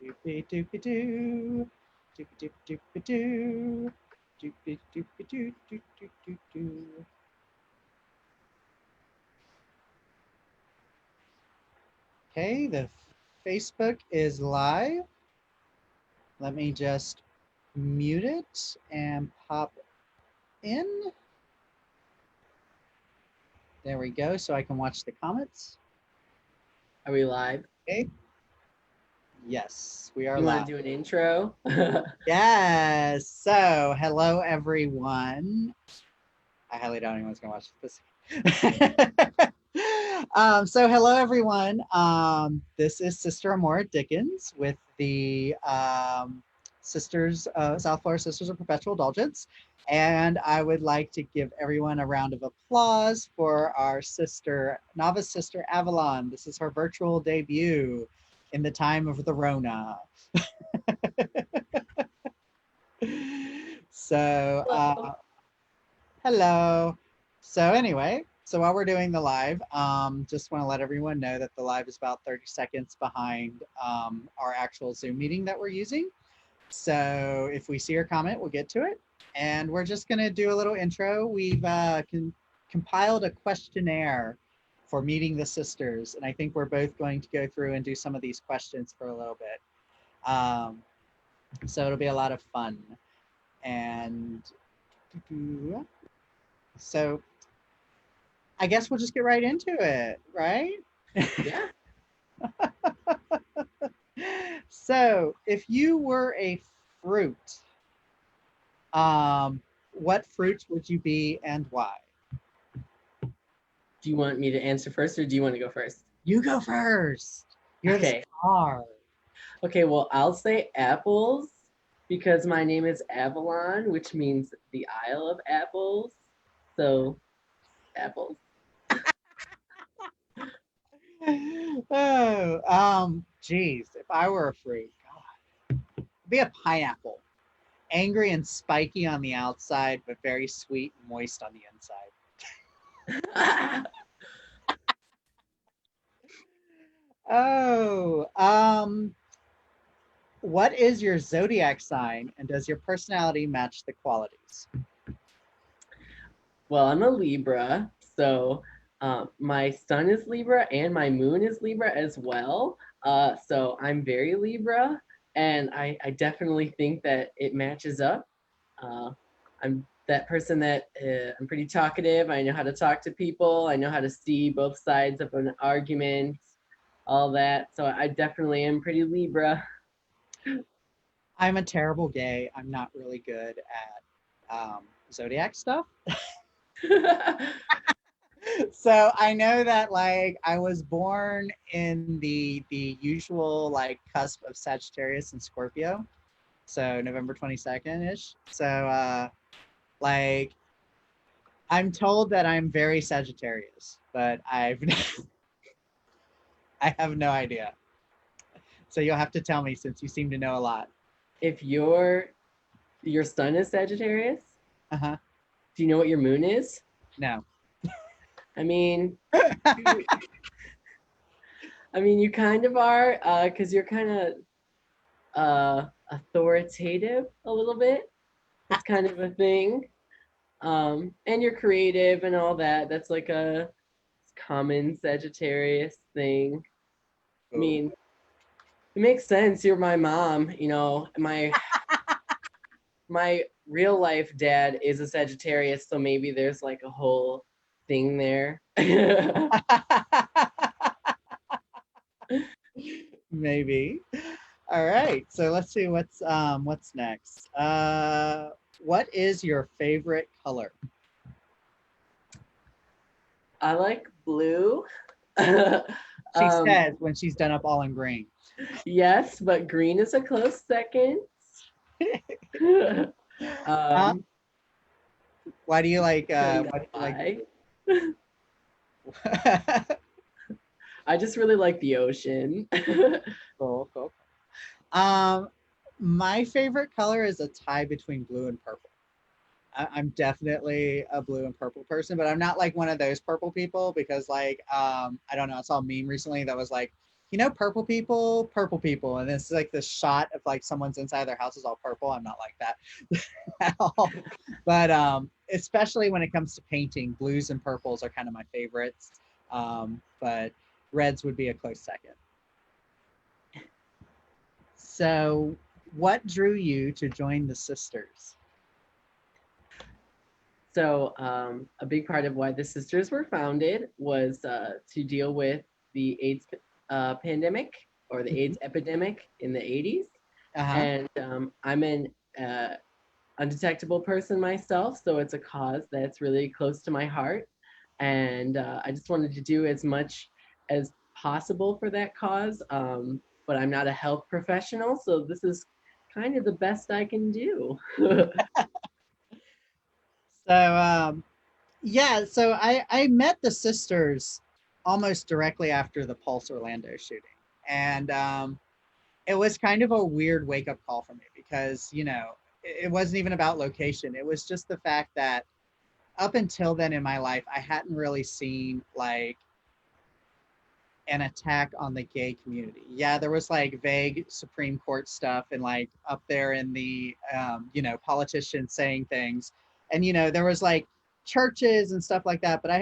Doopy doopy doo. Doopy doop doopy doo. Doopy doopy doo doo doo doo doo. Okay, the Facebook is live. Let me just mute it and pop in. There we go, so I can watch the comments. Are we live? Okay. Yes, we are You want live. to do an intro? Yes. So, hello everyone. I highly doubt anyone's gonna watch this. So hello everyone. This is Sister Amora Dickens with the Sisters, South Florida Sisters of Perpetual Indulgence. And I would like to give everyone a round of applause for our sister, novice sister Avalon. This is her virtual debut in the time of the Rona. So, hello. So anyway, so while we're doing the live, just want to let everyone know that the live is about 30 seconds behind our actual Zoom meeting that we're using. So if we see your comment, we'll get to it. And we're just going to do a little intro. We've compiled a questionnaire for meeting the sisters. And I think we're both going to go through and do some of these questions for a little bit. So it'll be a lot of fun. And so I guess we'll just get right into it, right? Yeah. So if you were a fruit, what fruit would you be and why? Do you want me to answer first or do you want to go first? You go first. You're the Okay. star. Okay, well, I'll say apples because my name is Avalon, which means the Isle of Apples. So, apples. Oh, geez. If I were a fruit, God, I'd be a pineapple. Angry and spiky on the outside, but very sweet and moist on the inside. Oh, what is your zodiac sign and does your personality match the qualities? Well, I'm a Libra, so my sun is Libra and my moon is Libra as well. So I'm very Libra, and I definitely think that it matches up. I'm that person that I'm pretty talkative. I know how to talk to people. I know how to see both sides of an argument, all that. So I definitely am pretty Libra. I'm a terrible gay. I'm not really good at zodiac stuff. So I know that like I was born in the usual like cusp of Sagittarius and Scorpio. So November 22nd ish. So like I'm told that I'm very Sagittarius, but I have no idea. So you'll have to tell me since you seem to know a lot. If your sun is Sagittarius, Uh-huh. do you know what your moon is? No. I mean, you kind of are, because you're kind of authoritative a little bit. It's kind of a thing. And you're creative and all that. That's like a common Sagittarius thing. I mean, it makes sense. You're my mom. You know, my real life dad is a Sagittarius, so maybe there's like a whole thing there. Maybe. All right. So let's see what's next. What is your favorite color? I like blue. She says when she's done up all in green. Yes, but green is a close second. Why do you like why do you like I just really like the ocean. cool. My favorite color is a tie between blue and purple. I'm definitely a blue and purple person, but I'm not like one of those purple people because like I don't know, I saw a meme recently that was like you know, purple people, and it's like this shot of like someone's inside their house is all purple. I'm not like that at all. But especially when it comes to painting, blues and purples are kind of my favorites. But reds would be a close second. So, what drew you to join the sisters? So, a big part of why the sisters were founded was to deal with the AIDS pandemic or the AIDS epidemic in the 80s. Uh-huh. And I'm an undetectable person myself, so it's a cause that's really close to my heart. And I just wanted to do as much as possible for that cause. But I'm not a health professional, so this is kind of the best I can do. So, yeah, so I met the sisters almost directly after the Pulse Orlando shooting. And it was kind of a weird wake up call for me because, you know, it wasn't even about location. It was just the fact that up until then in my life, I hadn't really seen like an attack on the gay community. Yeah, there was like vague Supreme Court stuff and like up there in the, you know, politicians saying things. And, you know, there was like churches and stuff like that, but been,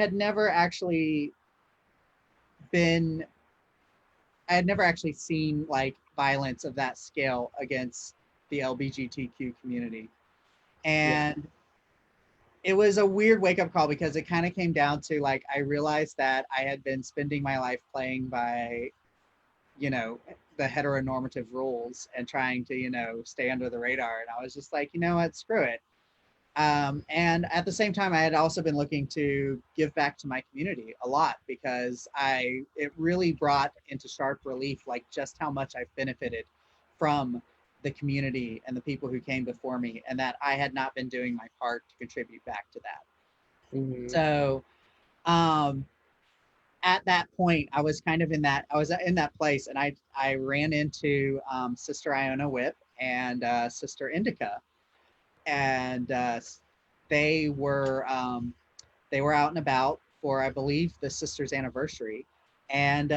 I had never actually seen like violence of that scale against the LGBTQ community. Yeah. And it was a weird wake up call because it kind of came down to like, I realized that I had been spending my life playing by, you know, the heteronormative rules and trying to, you know, stay under the radar. And I was just like, you know what, screw it. And at the same time, I had also been looking to give back to my community a lot because it really brought into sharp relief like just how much I've benefited from the community and the people who came before me, and that I had not been doing my part to contribute back to that. Hmm. So, um, at that point, I was in that place, and I ran into Sister Iona Whip and Sister Indica, and they were um, they were out and about for, I believe, the sisters' anniversary, and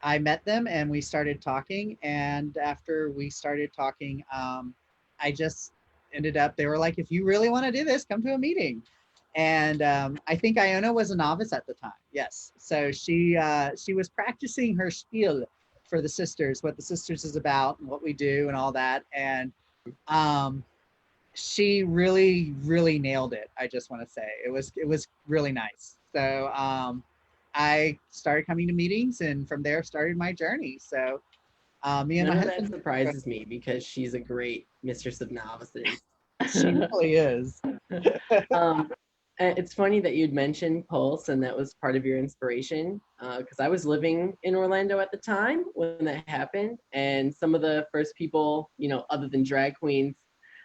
I met them and we started talking. And after we started talking, I just ended up. They were like, "If you really want to do this, come to a meeting." And I think Iona was a novice at the time. Yes, so she was practicing her spiel for the sisters, what the sisters is about, and what we do, and all that. And um, she really nailed it. I just want to say it was really nice. So I started coming to meetings, and from there started my journey. So me and my None of that husband, surprises me because she's a great mistress of novices. she really is. um, it's funny that you'd mentioned Pulse and that was part of your inspiration because I was living in Orlando at the time when that happened, and some of the first people, you know, other than drag queens,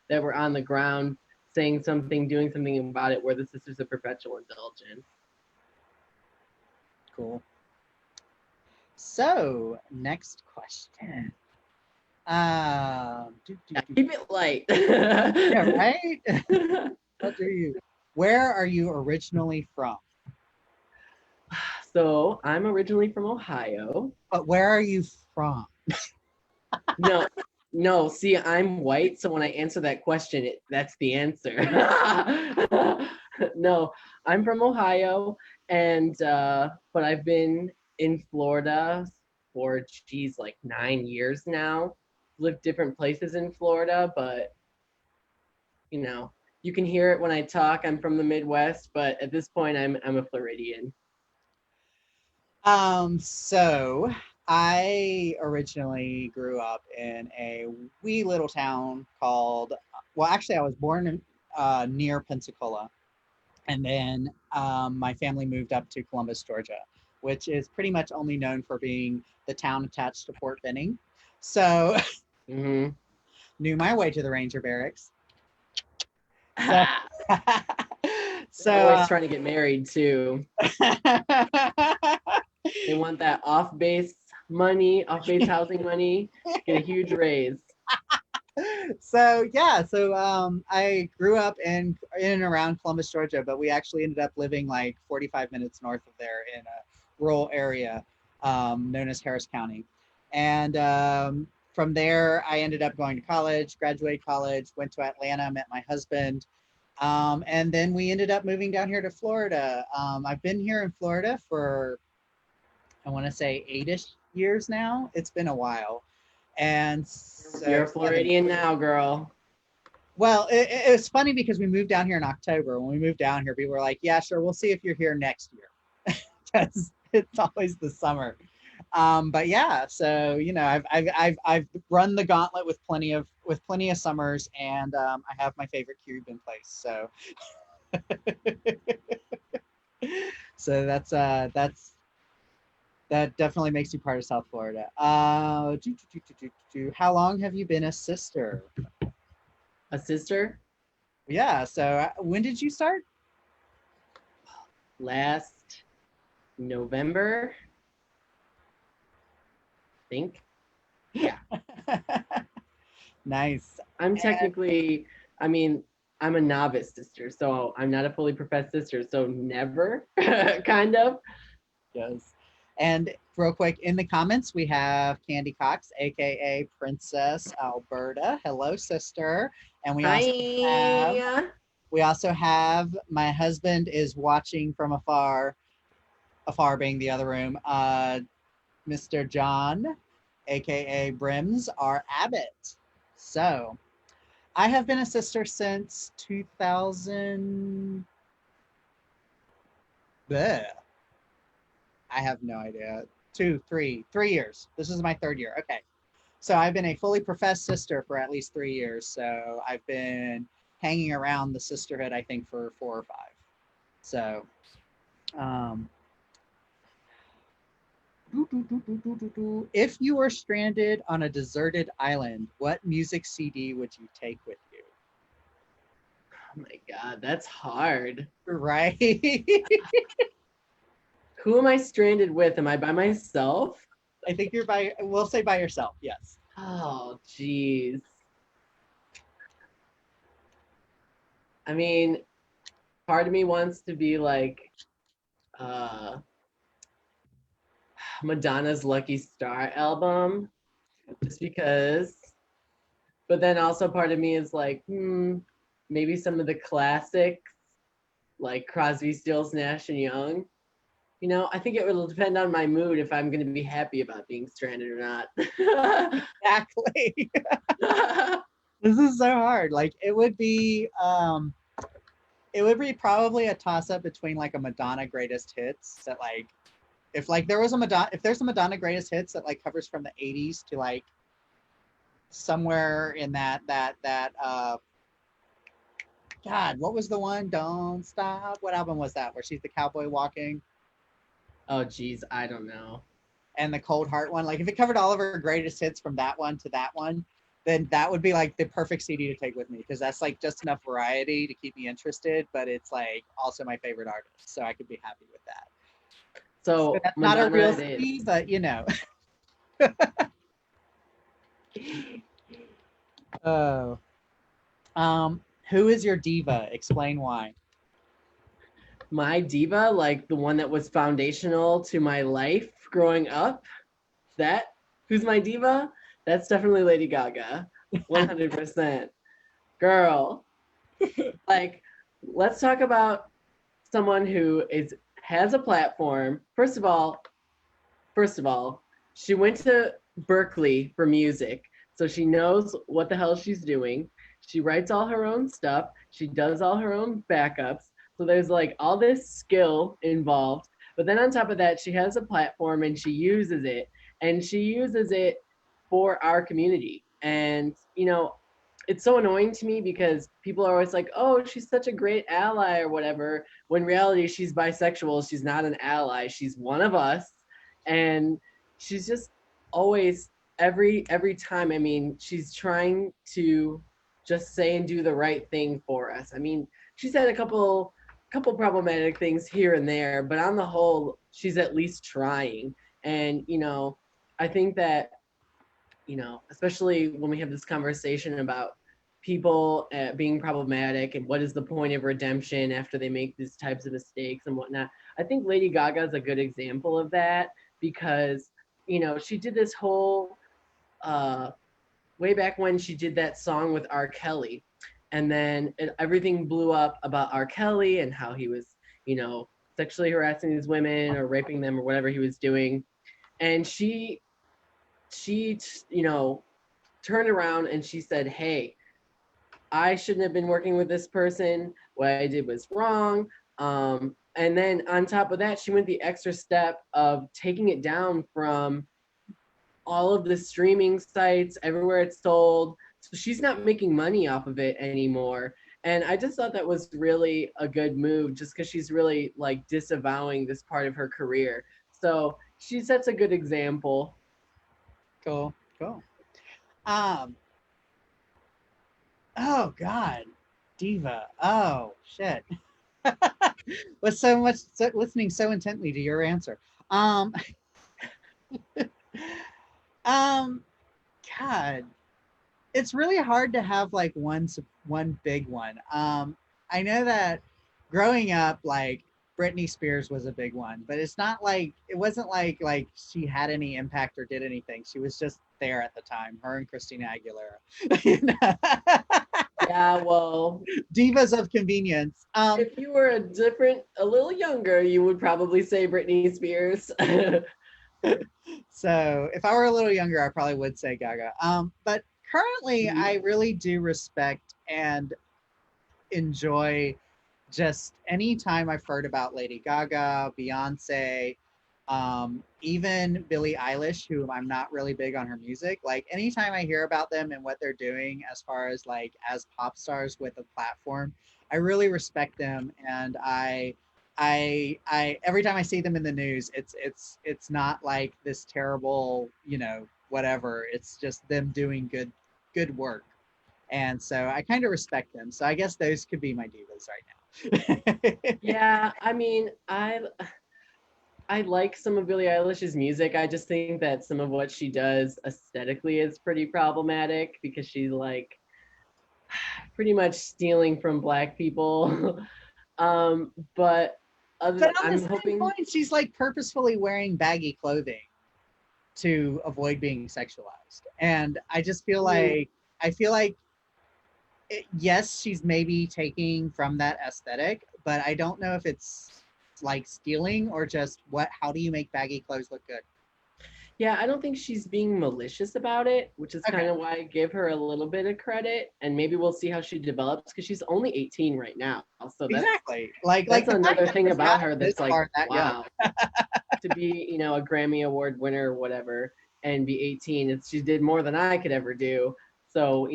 that were on the ground saying something, doing something about it, were the Sisters of Perpetual Indulgence. Cool. So next question. Keep it light. Yeah, right. What do you? Where are you originally from? So I'm originally from Ohio. But where are you from? No, no. See, I'm white, so when I answer that question, that's the answer. No, I'm from Ohio, and but I've been in Florida for geez, like 9 years now. Lived different places in Florida, but you know, you can hear it when I talk. I'm from the Midwest, but at this point, I'm a Floridian. So I originally grew up in a wee little town called, well, actually, I was born in, near Pensacola. And then my family moved up to Columbus, Georgia, which is pretty much only known for being the town attached to Fort Benning. So Mm-hmm. knew my way to the Ranger Barracks. So, so Always trying to get married too. They want that off base money, off base housing money, get a huge raise. so yeah, so I grew up in and around Columbus, Georgia, but we actually ended up living like 45 minutes north of there in a rural area. known as Harris County. And from there, I ended up going to college, graduated college, went to Atlanta, met my husband. And then we ended up moving down here to Florida. I've been here in Florida for, I want to say, 8-ish years now. It's been a while. And so, You're a Floridian now, girl. well, it was funny because we moved down here in October. When we moved down here, people were like, "Yeah, sure, we'll see if you're here next year," because it's always the summer. But yeah, so I've run the gauntlet with plenty of summers, and I have my favorite Cuban place. So so that definitely makes you part of South Florida. How long have you been a sister? A sister? Yeah. So when did you start? Last November, I think. Yeah. Nice. I'm technically, I mean, I'm a novice sister, so I'm not a fully professed sister, so never, kind of. Yes. And real quick, in the comments, we have Candy Cox, aka Princess Alberta. Hello, sister. And Hi. we also have my husband is watching from afar, afar being the other room. Mr. John, aka Brims, our Abbott. So I have been a sister since 2000. Bleh. I have no idea. 3 years. This is my third year. Okay. So I've been a fully professed sister for at least 3 years. So I've been hanging around the sisterhood, I think, for 4 or 5. So, um, if you were stranded on a deserted island, what music CD would you take with you? Oh my God, that's hard. Right? Who am I stranded with? Am I by myself? I think we'll say by yourself. Yes. Oh, geez. I mean, part of me wants to be like uh, Madonna's Lucky Star album, just because. But then also part of me is like, maybe some of the classics, like Crosby, Stills, Nash and Young. You know, I think it will depend on my mood if I'm going to be happy about being stranded or not. Exactly. This is so hard. Like it would be probably a toss up between like a Madonna greatest hits that like if there's a Madonna greatest hits that like covers from the 80s to like somewhere in that God, what was the one? Don't Stop. What album was that? Where she's the cowboy walking Oh, geez, I don't know. and the Cold Heart one. Like if it covered all of her greatest hits from that one to that one, then that would be like the perfect CD to take with me because that's like just enough variety to keep me interested, but it's like also my favorite artist, so I could be happy with that. So So that's not a Madonna real it is. CD, but you know. Oh. Who is your diva? Explain why. My diva, like the one that was foundational to my life growing up, that who's my diva? That's definitely Lady Gaga. 100%. Girl, like let's talk about someone who is has a platform. First of all, she went to Berkeley for music, so she knows what the hell she's doing. She writes all her own stuff. She does all her own backups. So there's like all this skill involved. But then on top of that, she has a platform and she uses it. And she uses it for our community. And, it's so annoying to me because people are always like, oh, she's such a great ally or whatever. When in reality, she's bisexual. She's not an ally. She's one of us. And she's just always every time. I mean, she's trying to just say and do the right thing for us. I mean, she's had a couple problematic things here and there, but on the whole, she's at least trying. And I think that especially when we have this conversation about people being problematic and what is the point of redemption after they make these types of mistakes and whatnot. I think Lady Gaga is a good example of that because, she did this whole uh, way back when she did that song with R. Kelly. And then everything blew up about R. Kelly and how he was, sexually harassing these women or raping them or whatever he was doing. And she, turned around and she said, "Hey, I shouldn't have been working with this person. What I did was wrong." And then on top of that, she went the extra step of taking it down from all of the streaming sites, everywhere it's sold. So she's not making money off of it anymore. And I just thought that was really a good move just because she's really like disavowing this part of her career. So she sets a good example. Cool. Cool. Um, oh God, diva. Oh shit. Was listening so intently to your answer. Um, um, God, it's really hard to have like one big one. I know that growing up, like Britney Spears was a big one, but it's not like it wasn't like she had any impact or did anything. She was just there at the time. Her and Christina Aguilera, you know? Yeah, well, Divas of convenience. if you were a little younger, you would probably say Britney Spears. So if I were a little younger, I probably would say Gaga. But currently, Mhm. I really do respect and enjoy just any time I've heard about Lady Gaga, Beyonce, even Billie Eilish, who I'm not really big on her music. Like anytime I hear about them and what they're doing as far as like as pop stars with a platform, I really respect them, and I every time I see them in the news, it's not like this terrible, whatever. It's just them doing good work, and so I kind of respect them. So I guess those could be my divas right now. Yeah, I mean, I like some of Billie Eilish's music. I just think that some of what she does aesthetically is pretty problematic because she's like pretty much stealing from black people. But But on the I'm same hoping, point, she's like purposefully wearing baggy clothing to avoid being sexualized, and I just feel I mean, like I feel like yes, she's maybe taking from that aesthetic, but I don't know if it's like stealing or just what. How do you make baggy clothes look good? yeah, I don't think she's being malicious about it, which is Okay, kind of why I give her a little bit of credit. And maybe we'll see how she develops because she's only 18 right now. So exactly. Like that's the fact another that thing she's about gotten her this that's like, far that young. wow, to be, a Grammy Award winner or whatever and be 18. She did more than I could ever do. So,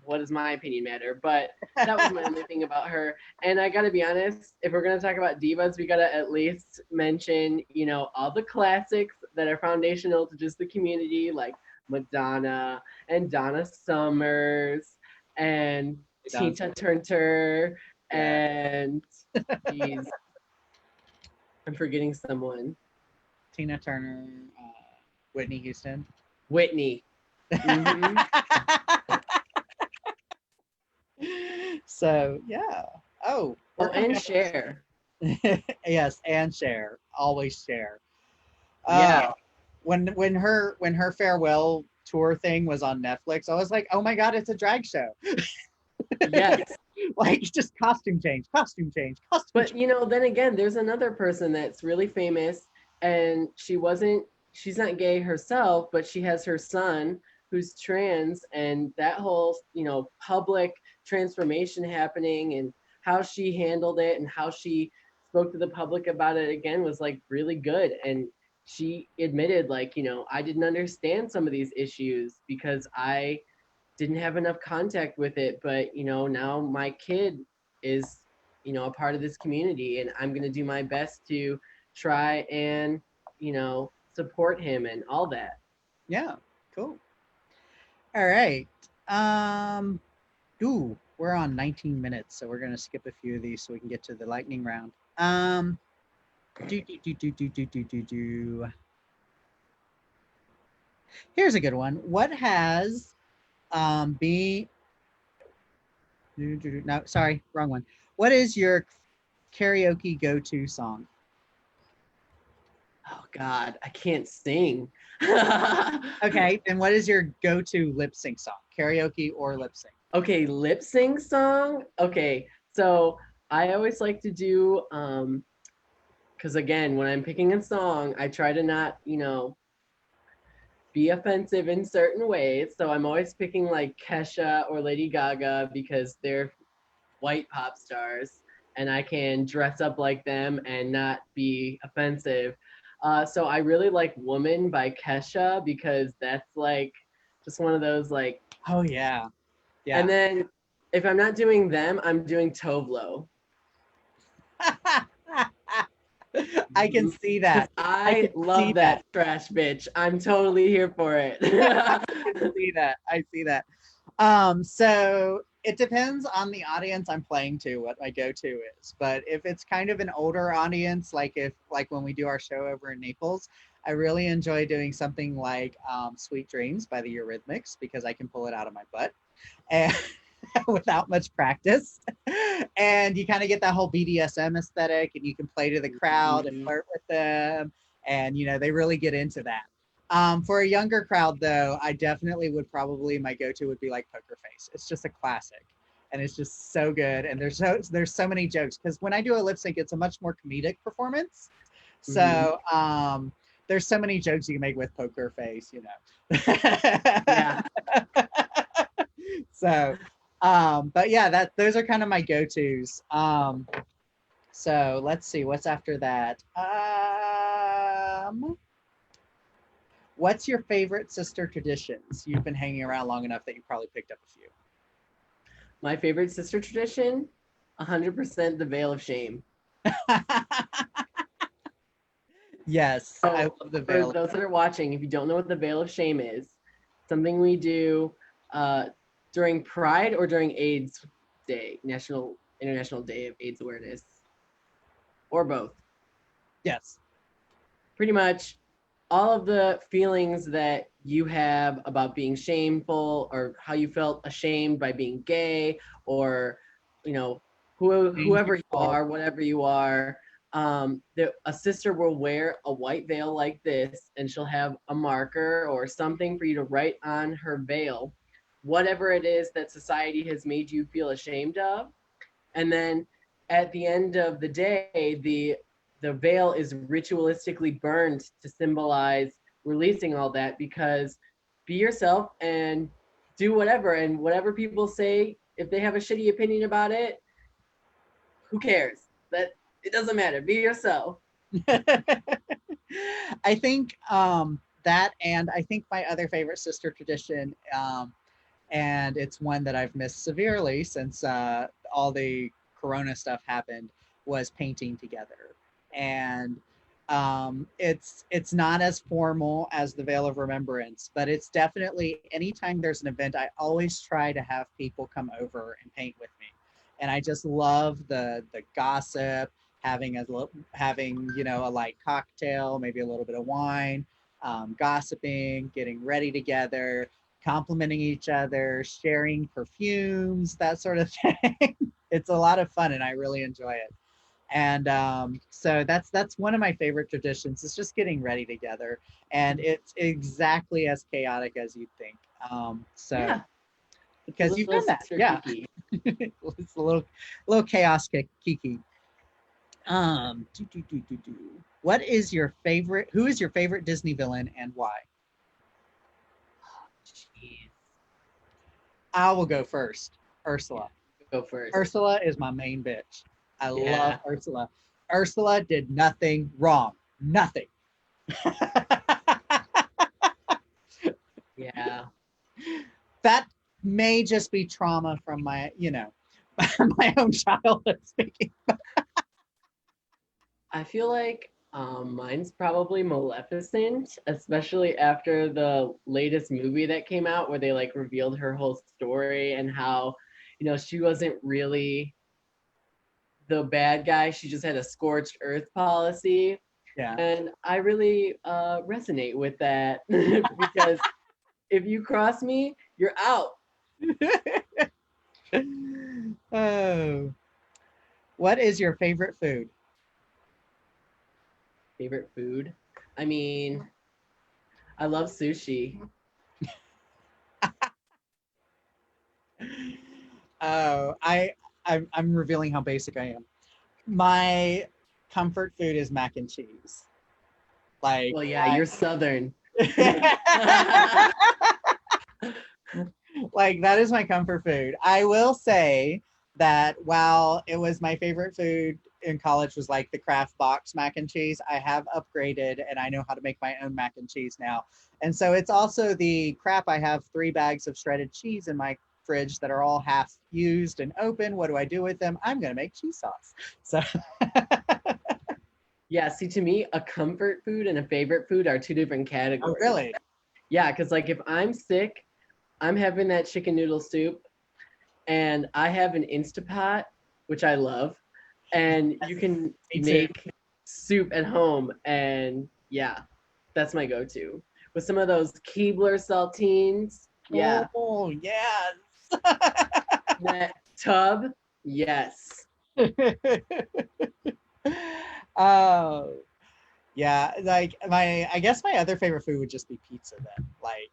what does my opinion matter? But that was my only thing about her. And I gotta be honest, if we're gonna talk about divas, we gotta at least mention, all the classics that are foundational to just the community, like Madonna and Donna Summers and Tina Turner Yeah, and geez, I'm forgetting someone. Tina Turner, Whitney Houston. Whitney. Mm-hmm. So yeah. Oh, we're Oh, coming and up. Cher. Yes, and share. Always share. Yeah. When her farewell tour thing was on Netflix, I was like, oh my god, it's a drag show. Yes. Like just costume change, costume change, costume But change. then again, there's another person that's really famous, and she's not gay herself, but she has her son who's trans, and that whole public transformation happening and how she handled it and how she spoke to the public about it again was like really good. And she admitted like, I didn't understand some of these issues because I didn't have enough contact with it, but now my kid is a part of this community, and I'm going to do my best to try and support him and all that. Yeah, cool. All right. Ooh, we're on 19 minutes, so we're gonna skip a few of these so we can get to the lightning round. Do do do do do do do do do. Here's a good one. What has been no, sorry, wrong one. What is your karaoke go-to song? Oh God, I can't sing. Okay, then what is your go-to lip sync song? Karaoke or lip sync? Okay, lip sync song. Okay, so I always like to do because again, when I'm picking a song, I try to not, be offensive in certain ways. So I'm always picking like Kesha or Lady Gaga because they're white pop stars and I can dress up like them and not be offensive. So I really like Woman by Kesha because that's like just one of those like, Oh yeah, and yeah. then if I'm not doing them, I'm doing Tovlo. I can see Because that. I I can see love that. that trash bitch. I'm totally here for it. I can see that. I see that. So it depends on the audience I'm playing to, what my go-to is. But if it's kind of an older audience, like when we do our show over in Naples, I really enjoy doing something like "Sweet Dreams" by the Eurythmics because I can pull it out of my butt and without much practice. And you kind of get that whole BDSM aesthetic, and you can play to the crowd and Mhm. flirt with them, and they really get into that. For a younger crowd, though, I definitely would probably my go-to would be like Poker Face. It's just a classic, and it's just so good. And there's so many jokes because when I do a lip sync, it's a much more comedic performance. Mhm. So there's so many jokes you can make with Poker Face. Yeah. So, but yeah, those are kind of my go-tos. So let's see what's after that. What's your favorite sister traditions? You've been hanging around long enough that you probably picked up a few. My favorite sister tradition, 100% the veil of shame. Yes, I So, love the for veil. those that are watching, if you don't know what the veil of shame is, something we do uh, during Pride or during AIDS Day, National International Day of AIDS Awareness, or both. Yes. Pretty much all of the feelings that you have about being shameful or how you felt ashamed by being gay or you know Thank you, whoever you Paul. are, whatever you are, a sister will wear a white veil like this and she'll have a marker or something for you to write on her veil whatever it is that society has made you feel ashamed of, and then at the end of the day, the veil is ritualistically burned to symbolize releasing all that, because be yourself and do whatever, and whatever people say, if they have a shitty opinion about it, who cares? That it doesn't matter. Be yourself. I think that, and I think my other favorite sister tradition, and it's one that I've missed severely since all the Corona stuff happened, was painting together. And it's not as formal as the Veil of Remembrance, but it's definitely anytime there's an event, I always try to have people come over and paint with me. And I just love the gossip, having a light cocktail, maybe a little bit of wine, gossiping, getting ready together, complimenting each other, sharing perfumes, that sort of thing. It's a lot of fun, and I really enjoy it. And so that's one of my favorite traditions. Is just getting ready together, and it's exactly as chaotic as you'd think. So Yeah, it's a because you've little done that, sister yeah. kiki. It's a little chaos kiki. What is your favorite? Who is your favorite Disney villain and why? Jeez. I will go first. Yeah, Ursula. go first. Ursula is my main bitch. I love Yeah, Ursula. Ursula did nothing wrong. Nothing. yeah. That may just be trauma from my own childhood speaking. I feel like mine's probably Maleficent, especially after the latest movie that came out where they like revealed her whole story and how, she wasn't really the bad guy. She just had a scorched earth policy. Yeah. And I really resonate with that because if you cross me, you're out. Oh. What is your favorite food? Favorite food? I mean, I love sushi. Oh, I'm revealing how basic I am. My comfort food is mac and cheese. Like Well, yeah, you're Southern. I like that is my comfort food. I will say that while it was my favorite food in college was like the Kraft box mac and cheese, I have upgraded and I know how to make my own mac and cheese now. And so it's also the crap. I have 3 bags of shredded cheese in my fridge that are all half used and open. What do I do with them? I'm going to make cheese sauce. So Yeah, see, to me, a comfort food and a favorite food are two different oh, categories. really? Yeah, because like if I'm sick, I'm having that chicken noodle soup, and I have an Instapot, which I love, and you can Me too. make soup at home, and yeah, that's my go-to. With some of those Keebler saltines, yeah, Oh, yes. that tub, yes. Oh, yeah. Like I guess my other favorite food would just be pizza then. Like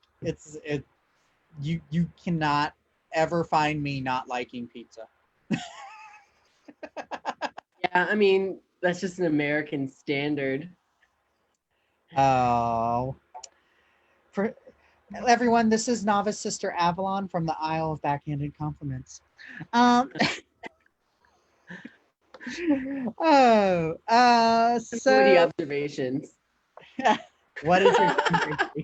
you cannot ever find me not liking pizza. Yeah, I mean, that's just an American standard. Oh, for everyone, this is novice sister Avalon from the Isle of Backhanded Compliments. Um, oh, Moody so observations. what is your dream vacation?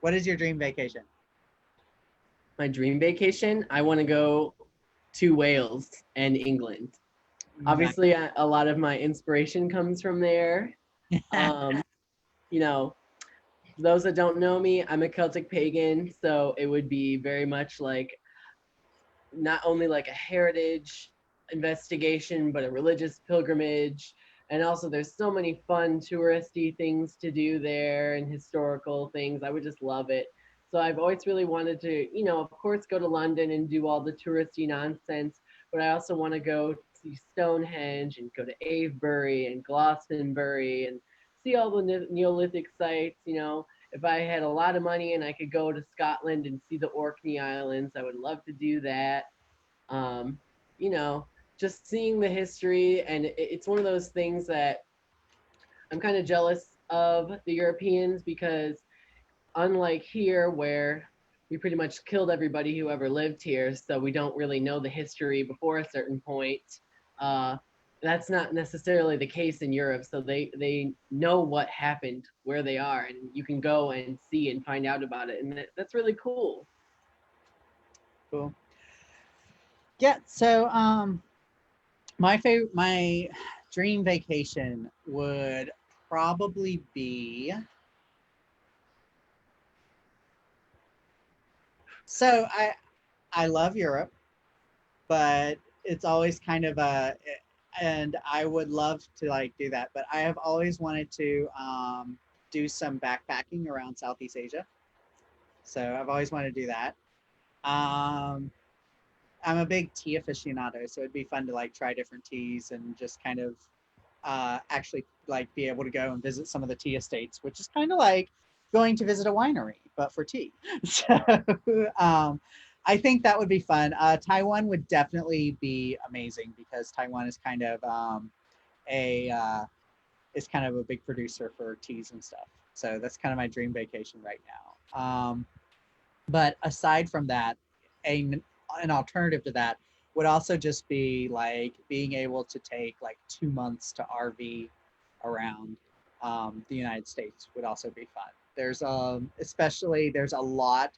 What is your dream vacation? My dream vacation, I want to go to Wales and England. Nice. Obviously, a lot of my inspiration comes from there. Um, you know, those that don't know me, I'm a Celtic pagan, so it would be very much like not only like a heritage investigation, but a religious pilgrimage. And also, there's so many fun touristy things to do there and historical things. I would just love it. So I've always really wanted to, of course, go to London and do all the touristy nonsense, but I also want to go see Stonehenge and go to Avebury and Glastonbury and see all the Neolithic sites. If I had a lot of money and I could go to Scotland and see the Orkney Islands, I would love to do that. Um, you know, just seeing the history, and it's one of those things that I'm kind of jealous of the Europeans because unlike here where we pretty much killed everybody who ever lived here, so we don't really know the history before a certain point. Uh, that's not necessarily the case in Europe, so they know what happened where they are, and you can go and see and find out about it, and that's really cool. Cool. Yeah. So my dream vacation would probably be so I love Europe, but it's always kind of a and I would love to like do that, but I have always wanted to do some backpacking around Southeast Asia. So I've always wanted to do that. Um, I'm a big tea aficionado, so it'd be fun to like try different teas and just kind of actually like be able to go and visit some of the tea estates, which is kind of like going to visit a winery, but for tea. So I think that would be fun. Taiwan would definitely be amazing because Taiwan a is kind of a big producer for teas and stuff. So that's kind of my dream vacation right now. But aside from that, a an alternative to that would also just be like being able to take like 2 months to RV around the United States would also be fun. There's especially there's a lot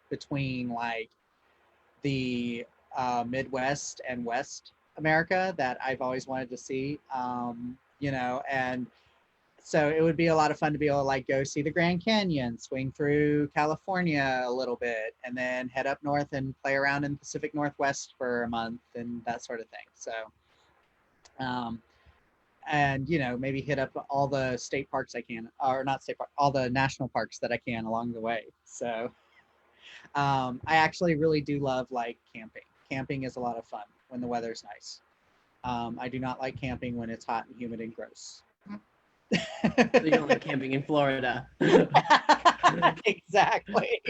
between like the Midwest and West America that I've always wanted to see. And so it would be a lot of fun to be able to like go see the Grand Canyon, swing through California a little bit, and then head up north and play around in the Pacific Northwest for a month and that sort of thing. So, um, and maybe hit up all the state parks I can, or not state park, all the national parks that I can along the way. So, I actually really do love like camping. Camping is a lot of fun when the weather's nice. I do not like camping when it's hot and humid and gross. So you don't like camping in Florida. Exactly.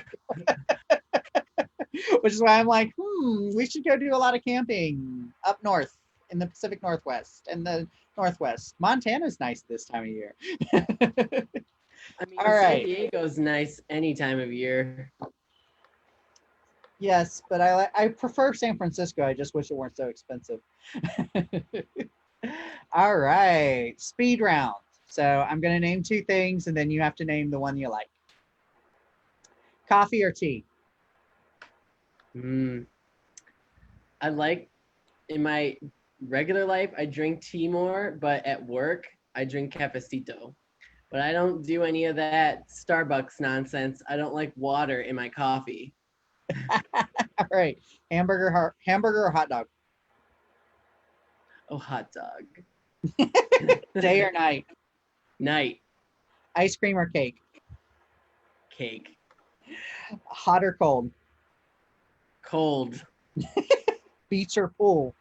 Which is why I'm like, we should go do a lot of camping up north in the Pacific Northwest and the Northwest. Montana's nice this time of year. I mean, All San right. Diego's nice any time of year. Yes, but I prefer San Francisco. I just wish it weren't so expensive. All right. Speed round. So I'm going to name two things and then you have to name the one you like. Coffee or tea? I like in my regular life, I drink tea more, but at work, I drink cafecito. But I don't do any of that Starbucks nonsense. I don't like water in my coffee. All right. Hamburger or hot dog? Oh, hot dog. Day or night? Night. Ice cream or cake? Cake. Hot or cold? Cold. Beach or pool?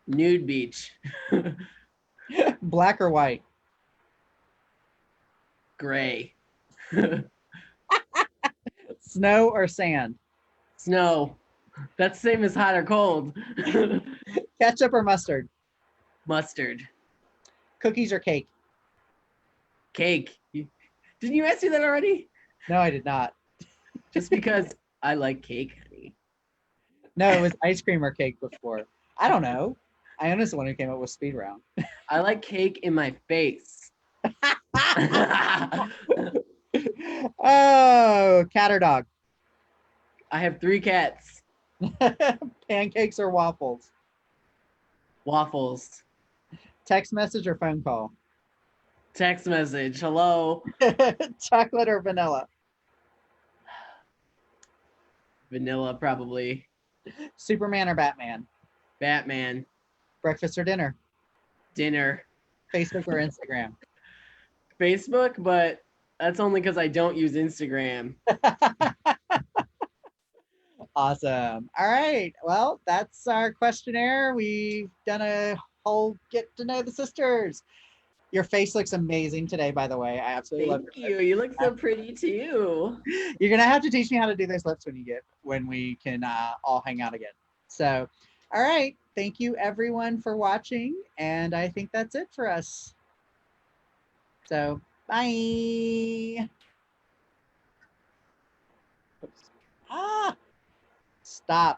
Nude beach. Black or white? Gray. Snow or sand? Snow. That's the same as hot or cold. Ketchup or mustard? Mustard. Cookies or cake? Cake. Didn't you ask me that already? No, I did not. Just because I like cake, honey. No, it was ice cream or cake before. I don't know. Iona's the one who came up with speed round. I like cake in my face. Oh, cat or dog? I have 3 cats. Pancakes or waffles? Waffles. Text message or phone call? Text message. Hello. Chocolate or vanilla? Vanilla, probably. Superman or Batman? Batman. Breakfast or dinner? Dinner. Facebook or Instagram? Facebook, but that's only because I don't use Instagram. Awesome. All right. Well, that's our questionnaire. We've done a whole get to know the sisters. Your face looks amazing today, by the way. I absolutely love Thank your you. lips. You look so pretty too. You're gonna have to teach me how to do those lips when we can all hang out again. So, all right. Thank you everyone for watching, and I think that's it for us. So, bye. Oops. Stop.